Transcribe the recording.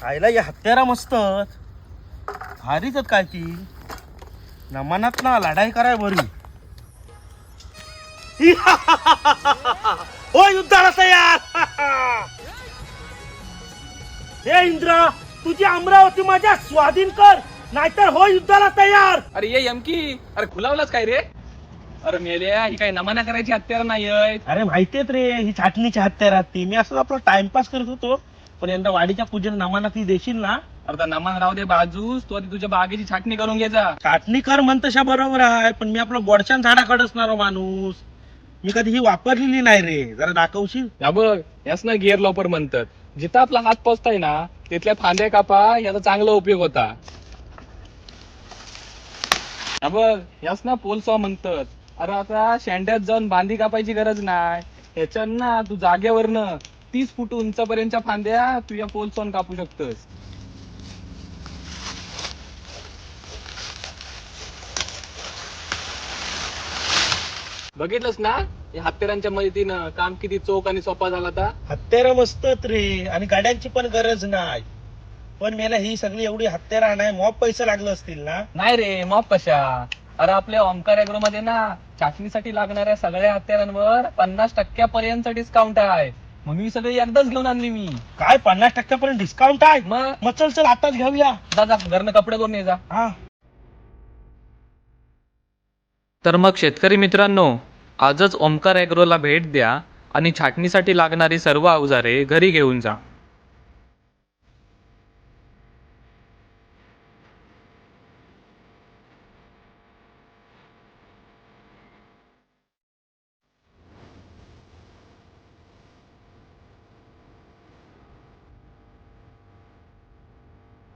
आईला या हत्यारा मस्त भारीच आहेत काय ती नमनात ना लढाई कराय बरी हो युद्धाला तयार हे इंद्रा तुझी अमरावती माझ्या स्वाधीन कर नाहीतर हो युद्धाला तयार. अरे ये यमकी, अरे खुलावलाच काय रे? अरे मेल्या, ही काय नमना करायची हत्यार नाही आहेत. अरे माहितीयेत रे ही छाटणीची हत्यार ती मी असं आपला टाइमपास करत होतो पण यंदा वाडीच्या पूजेला नमाना ती देशील ना. अरे त्या नमन राहू दे बाजूस, तू आधी तुझ्या बागेची छाटणी करून घे जा. छाटणी कर म्हणतशा बरोबर आहे पण मी आपलं गोडशान झाडाकडे असणारा माणूस मी कधी ही वापरलेली नाही रे जरा दाखवशील. या बघ, याच ना गिअर लॉपर म्हणतात. जिथं आपला हात पोचताय ना तिथल्या फांद्या कापा, याचा चांगला उपयोग होता. या बघ, याच ना पोल सॉ म्हणतात. अरे आता शेंड्यात जाऊन बांधी कापायची गरज नाही, ह्याच्यात ना तू जागेवरनं 30 फूट उंचापर्यंतच्या फांद्या तू या पोल सॉन कापू शकतस. बघितलंस ना या हत्यारांच्या मदतीनं काम किती चोख आणि सोपा झाला आता. हत्यार मस्तच रे आणि गाड्यांची पण गरज नाही पण मला ही सगळी एवढी हत्यार आणाय मॉप पैसे लागले असतील ना. नाही रे, मग कशा. अरे आपल्या ओमकार ऍग्रो मध्ये ना छाटणीसाठी लागणाऱ्या सगळ्या हत्यारांवर 50% पर्यंत डिस्काउंट आहे. मग मी सगळी एकदाच घेऊन आणली मी. काय 50% पर्यंत डिस्काउंट आहे. मग चल चल आताच घेऊया. जा घरनं कपडे करून ये जा. हा तर मग शेतकरी मित्रांनो, आजच ओमकार ॲग्रोला भेट द्या आणि छाटणीसाठी लागणारी सर्व अवजारे घरी घेऊन जा.